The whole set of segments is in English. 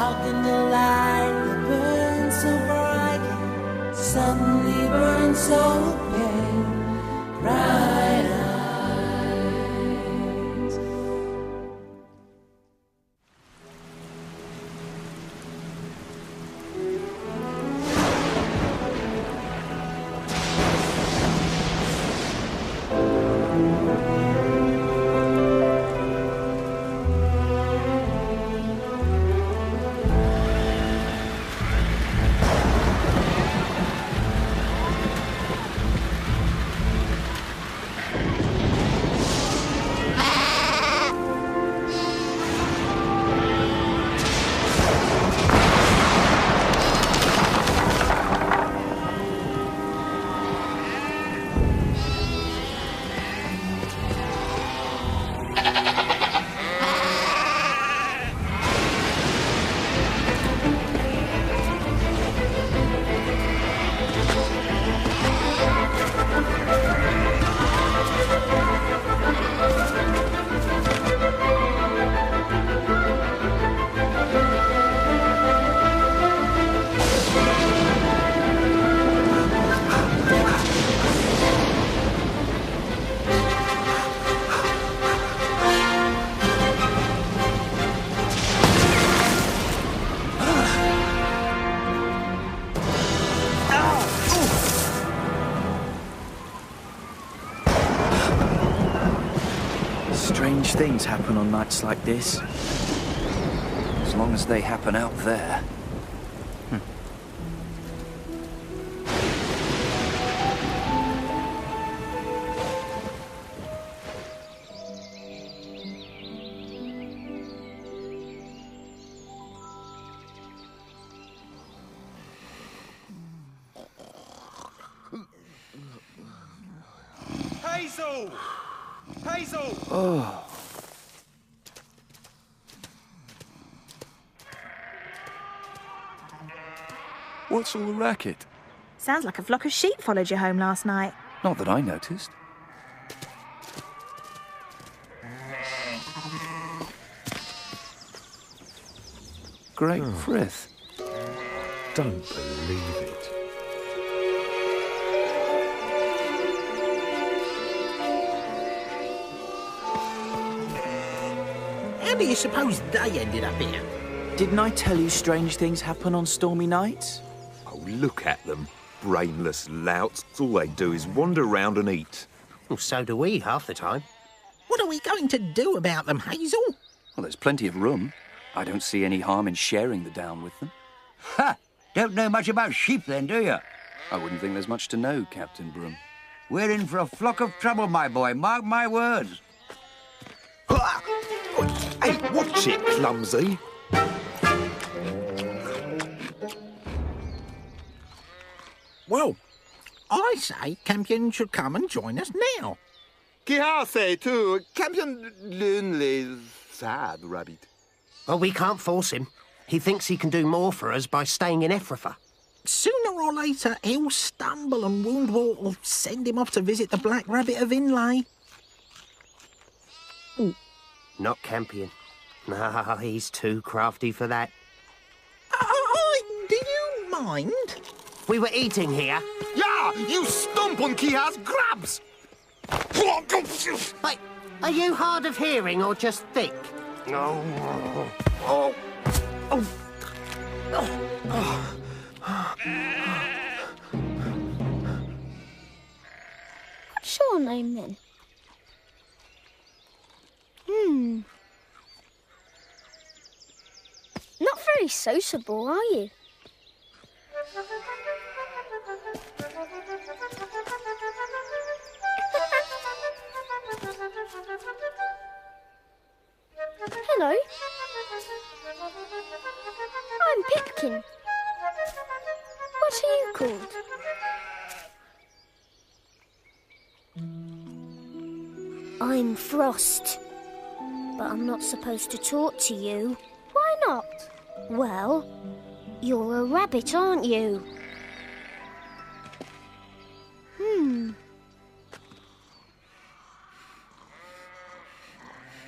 How can the light that burns so bright suddenly burn so pale, bright eyes? Strange things happen on nights like this. As long as they happen out there. Hazel! Hazel! Oh. What's all the racket? Sounds like a flock of sheep followed you home last night. Not that I noticed. Great frith. Don't believe it. How do you suppose they ended up here? Didn't I tell you strange things happen on stormy nights? Oh, look at them. Brainless louts. All they do is wander around and eat. Well, so do we half the time. What are we going to do about them, Hazel? Well, there's plenty of room. I don't see any harm in sharing the down with them. Ha! Don't know much about sheep then, do you? I wouldn't think there's much to know, Captain Broom. We're in for a flock of trouble, my boy. Mark my words. Hey, watch it, clumsy. Well, I say Campion should come and join us now. I say too, Campion lonely, sad rabbit. Well, we can't force him. He thinks he can do more for us by staying in Ephrata. Sooner or later, he'll stumble and Woundwort will send him off to visit the Black Rabbit of Inlay. Ooh. Not Campion. No, he's too crafty for that. Do you mind? We were eating here. Yeah, you stomp on Kiha's grabs! Wait, are you hard of hearing or just thick? Oh. Oh. Oh. What's your name then? Not very sociable, are you? Hello. I'm Pipkin. What are you called? I'm Frost. But I'm not supposed to talk to you. Why not? Well, you're a rabbit, aren't you?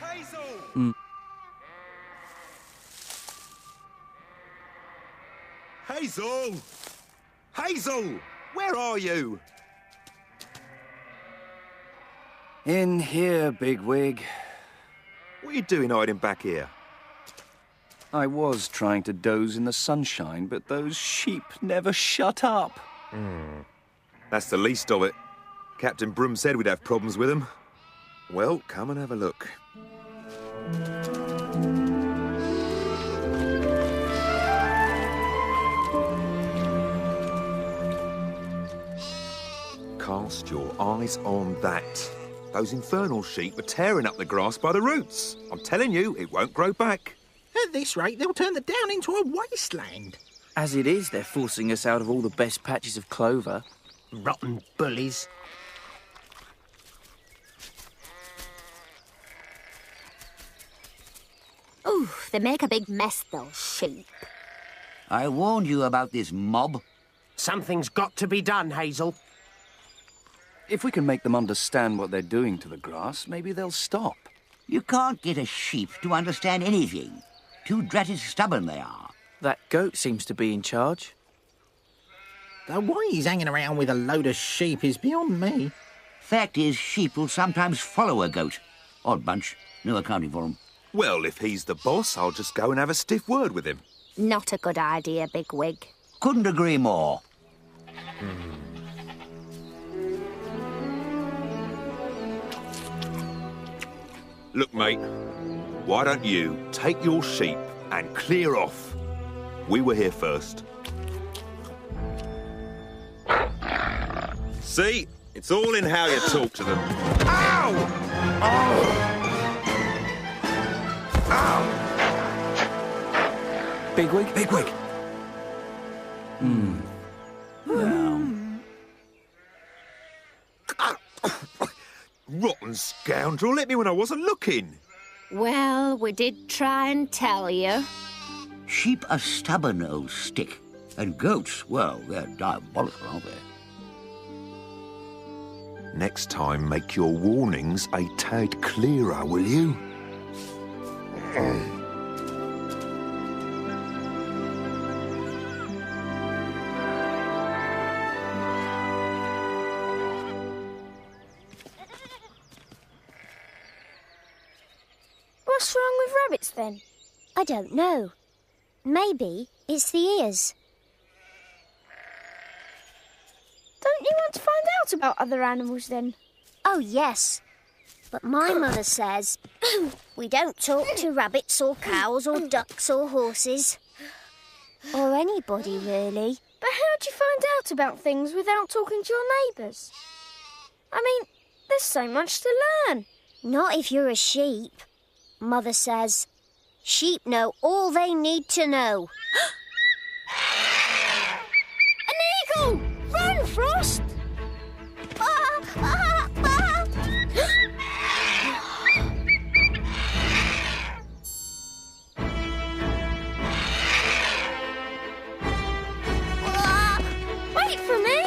Hazel! Hazel! Hazel! Where are you? In here, bigwig. What are you doing hiding back here? I was trying to doze in the sunshine, but those sheep never shut up. That's the least of it. Captain Broom said we'd have problems with them. Well, come and have a look. Cast your eyes on that. Those infernal sheep are tearing up the grass by the roots. I'm telling you, it won't grow back. At this rate, they'll turn the down into a wasteland. As it is, they're forcing us out of all the best patches of clover. Rotten bullies. Ooh, they make a big mess, those sheep. I warned you about this mob. Something's got to be done, Hazel. If we can make them understand what they're doing to the grass, maybe they'll stop. You can't get a sheep to understand anything. Too dratted stubborn they are. That goat seems to be in charge. The way he's hanging around with a load of sheep is beyond me. Fact is, sheep will sometimes follow a goat. Odd bunch. No accounting for 'em. Well, if he's the boss, I'll just go and have a stiff word with him. Not a good idea, Bigwig. Couldn't agree more. Look, mate, why don't you take your sheep and clear off? We were here first. See? It's all in how you talk to them. Ow! Oh! Ow! Bigwig? Bigwig! Rotten scoundrel, hit me when I wasn't looking. Well, we did try and tell you. Sheep are stubborn, old stick. And goats, well, they're diabolical, aren't they? Next time, make your warnings a tad clearer, will you? What's wrong with rabbits, then? I don't know. Maybe it's the ears. Don't you want to find out about other animals, then? Oh, yes. But my mother says we don't talk to rabbits or cows or ducks or horses. Or anybody, really. But how'd you find out about things without talking to your neighbours? I mean, there's so much to learn. Not if you're a sheep. Mother says sheep know all they need to know. An eagle! Run, Frost! Wait for me!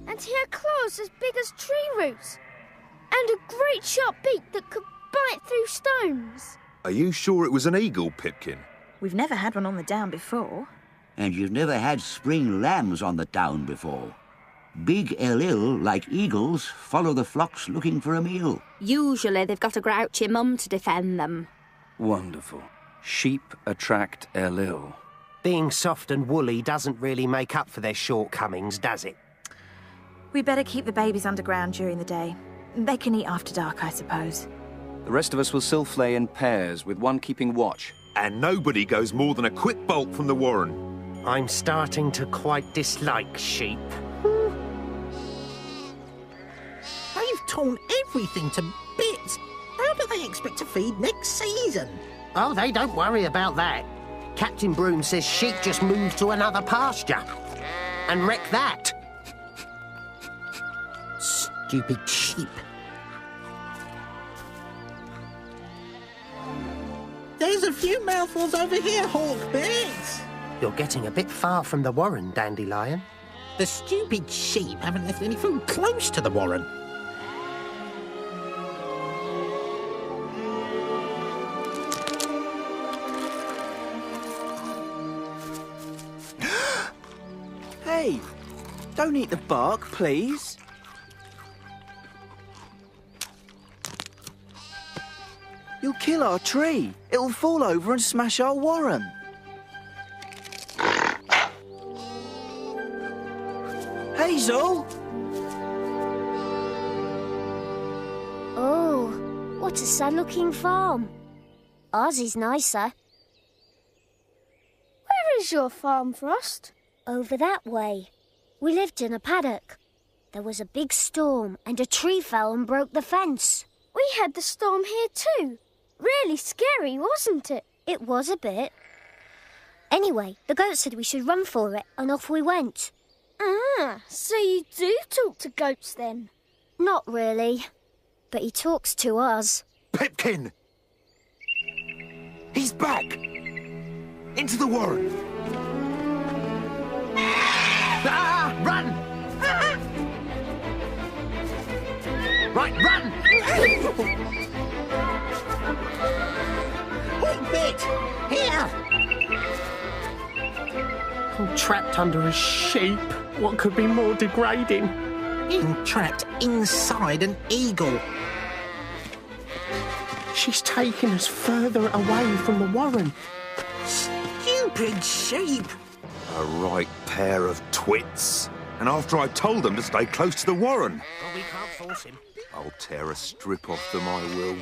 And he had claws as big as tree roots, and a great sharp beak that could bite through stones. Are you sure it was an eagle, Pipkin? We've never had one on the down before. And you've never had spring lambs on the down before. Big ill, like eagles, follow the flocks looking for a meal. Usually they've got a grouchy mum to defend them. Wonderful. Sheep attract ill. Being soft and woolly doesn't really make up for their shortcomings, does it? We better keep the babies underground during the day. They can eat after dark, I suppose. The rest of us will silflay in pairs, with one keeping watch. And nobody goes more than a quick bolt from the warren. I'm starting to quite dislike sheep. They've torn everything to bits. How do they expect to feed next season? Oh, they don't worry about that. Captain Broom says sheep just move to another pasture and wreck that. Stupid sheep. There's a few mouthfuls over here, Hawkbit. You're getting a bit far from the warren, Dandelion. The stupid sheep haven't left any food close to the warren. Hey, don't eat the bark, please. You'll kill our tree. It'll fall over and smash our warren. Hazel! Oh, what a sad-looking farm. Ours is nicer. Where is your farm, Frost? Over that way. We lived in a paddock. There was a big storm and a tree fell and broke the fence. We had the storm here too. Really scary, wasn't it? It was a bit. Anyway, the goat said we should run for it, and off we went. Ah, so you do talk to goats then? Not really, but he talks to us. Pipkin! He's back! Into the warren! Ah! Run! Right, run! Hawkbit! Here! I'm trapped under a sheep. What could be more degrading? Being trapped inside an eagle. She's taking us further away from the warren. Stupid sheep! A right pair of twits. And after I told them to stay close to the warren. Well, we can't force him. I'll tear a strip off them, I will.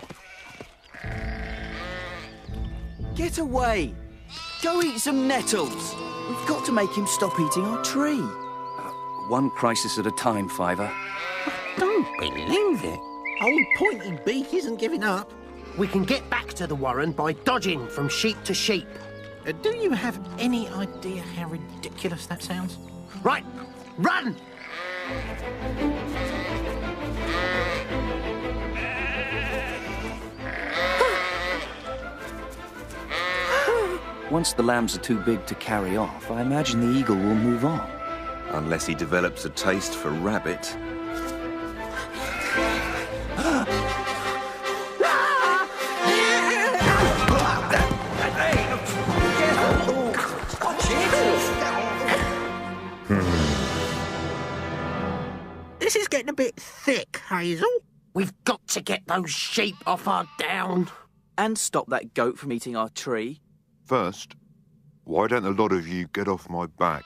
Get away! Go eat some nettles! We've got to make him stop eating our tree. One crisis at a time, Fiver. I don't believe it. Old Pointy Beak isn't giving up. We can get back to the warren by dodging from sheep to sheep. Do you have any idea how ridiculous that sounds? Right, run! Once the lambs are too big to carry off, I imagine the eagle will move on. Unless he develops a taste for rabbit. This is getting a bit thick, Hazel. We've got to get those sheep off our down. And stop that goat from eating our tree. First, why don't a lot of you get off my back?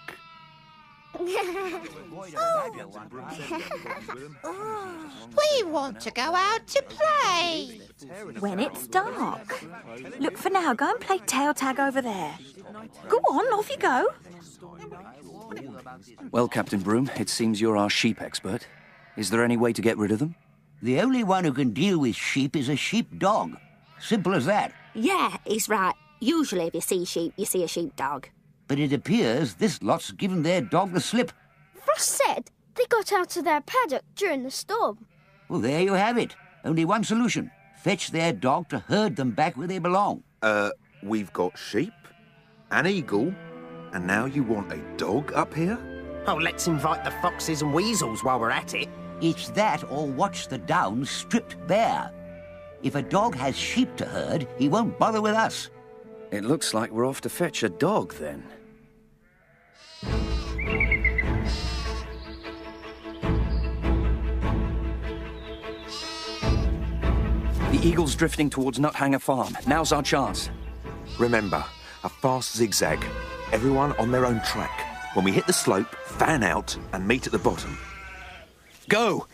We want to go out to play. When it's dark. Look, for now, go and play tail tag over there. Go on, off you go. Well, Captain Broom, it seems you're our sheep expert. Is there any way to get rid of them? The only one who can deal with sheep is a sheepdog. Simple as that. Yeah, he's right. Usually if you see sheep, you see a sheepdog. But it appears this lot's given their dog the slip. Frost said they got out of their paddock during the storm. Well, there you have it. Only one solution. Fetch their dog to herd them back where they belong. We've got sheep, an eagle, and now you want a dog up here? Oh, let's invite the foxes and weasels while we're at it. It's that or watch the downs stripped bare. If a dog has sheep to herd, he won't bother with us. It looks like we're off to fetch a dog, then. The eagle's drifting towards Nuthanger Farm. Now's our chance. Remember, a fast zigzag. Everyone on their own track. When we hit the slope, fan out and meet at the bottom. Go!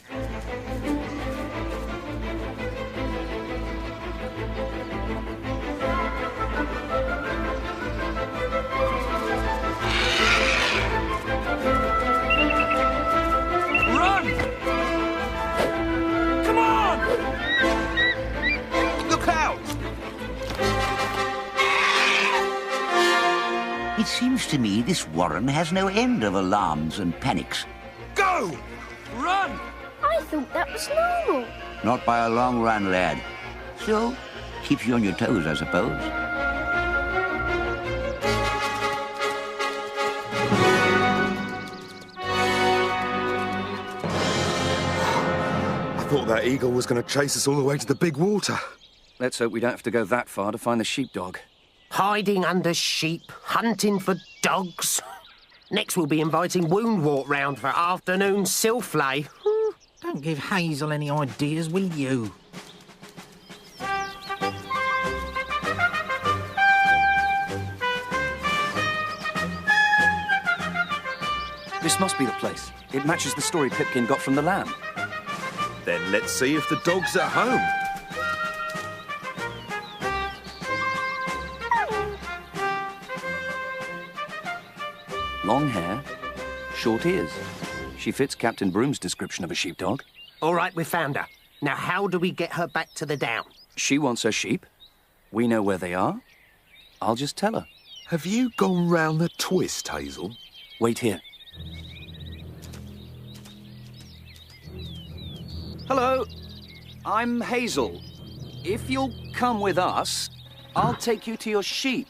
It seems to me this warren has no end of alarms and panics. Go! Run! I I thought that was normal. Not by a long run, lad. Still, keeps you on your toes, I suppose. I thought that eagle was going to chase us all the way to the big water. Let's hope we don't have to go that far to find the sheepdog. Hiding under sheep, hunting for dogs. Next we'll be inviting Woundwort round for afternoon silflay. Don't give Hazel any ideas, will you? This must be the place. It matches the story Pipkin got from the lamb. Then let's see if the dog's at home. Long hair, short ears. She fits Captain Broom's description of a sheepdog. All right, we found her. Now, how do we get her back to the down? She wants her sheep. We know where they are. I'll just tell her. Have you gone round the twist, Hazel? Wait here. Hello, I'm Hazel. If you'll come with us, I'll take you to your sheep.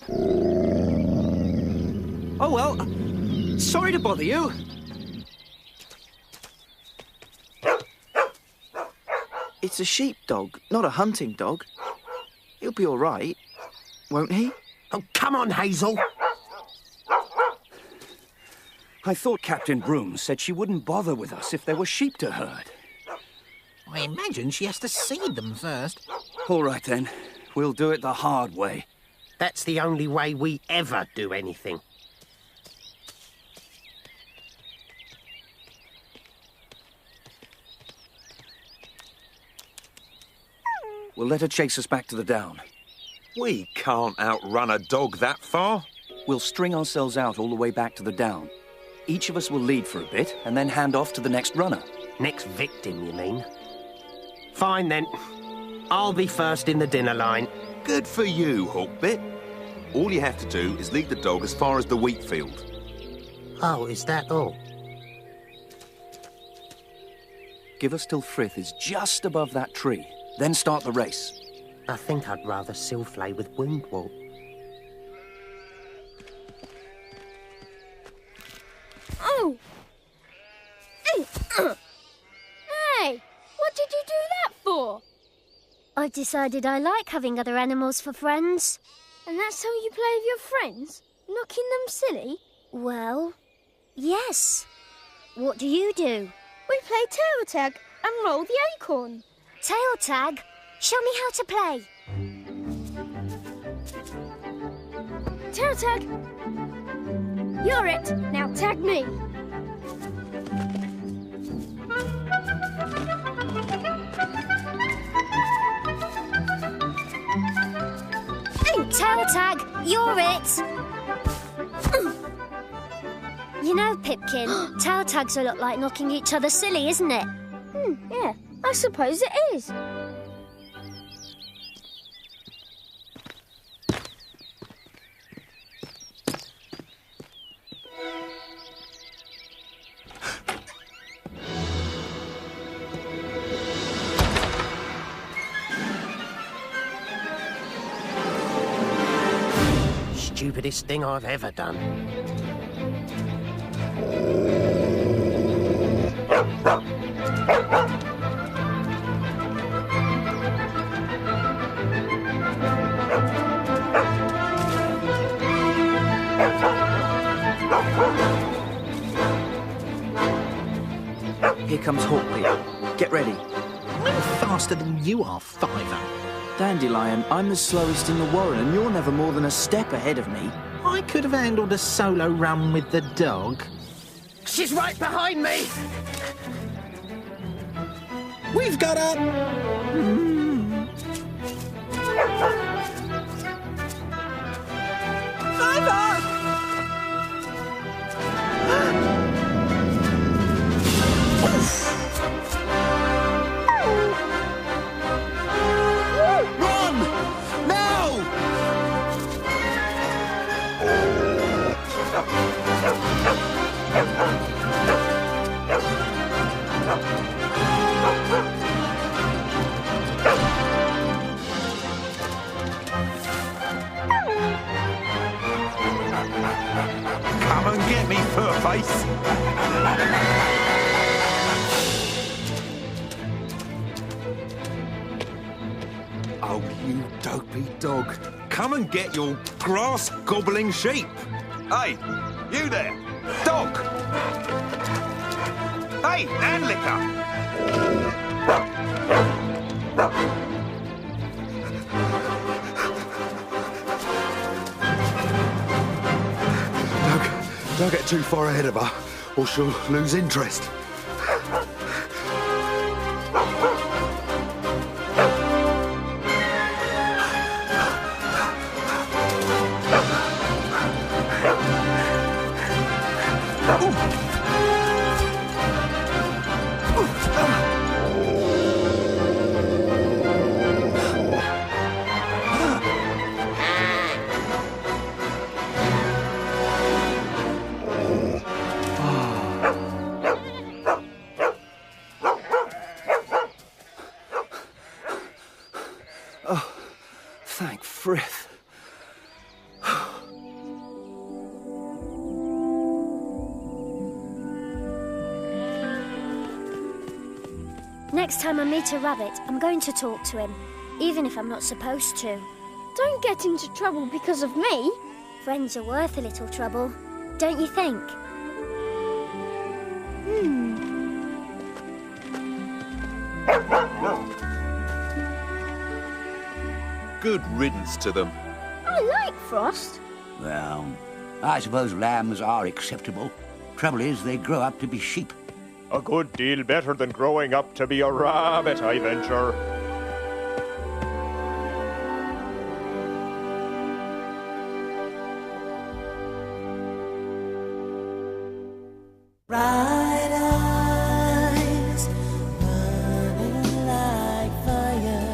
Oh, well, sorry to bother you. It's a sheepdog, not a hunting dog. He'll be all right, won't he? Oh, come on, Hazel. I thought Captain Broom said she wouldn't bother with us if there were sheep to herd. I imagine she has to seed them first. All right, then. We'll do it the hard way. That's the only way we ever do anything. We'll let her chase us back to the down. We can't outrun a dog that far. We'll string ourselves out all the way back to the down. Each of us will lead for a bit and then hand off to the next runner. Next victim, you mean? Fine, then. I'll be first in the dinner line. Good for you, Hawkbit. All you have to do is lead the dog as far as the wheat field. Oh, is that all? Give us till Frith is just above that tree. Then start the race. I think I'd rather silflay with Woundwort. Oh! Hey! Hey! What did you do that for? I've decided I like having other animals for friends. And that's how you play with your friends? Knocking them silly? Well, yes. What do you do? We play tail tag and roll the acorn. Tail tag? Show me how to play. Tail tag. You're it. Now tag me. Tail tag, you're it. You know, Pipkin, tail tags will look like knocking each other silly, isn't it? Yeah, I suppose it is. Stupidest thing I've ever done. Here comes Hawkbit. Get ready. I'm faster than you are, Fiver. Dandelion, I'm the slowest in the warren, and you're never more than a step ahead of me. I could have handled a solo run with the dog. She's right behind me! We've got her! please. Oh, you dopey dog. Come and get your grass-gobbling sheep. Hey, you there. Dog. Hey, Anlicker. Don't get too far ahead of her, or she'll lose interest. Thank Frith. Next time I meet a rabbit, I'm going to talk to him, even if I'm not supposed to. Don't get into trouble because of me. Friends are worth a little trouble, don't you think? Good riddance to them. I like Frost. Well, I suppose lambs are acceptable. Trouble is, they grow up to be sheep. A good deal better than growing up to be a rabbit, I venture. Bright eyes burning like fire.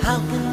How can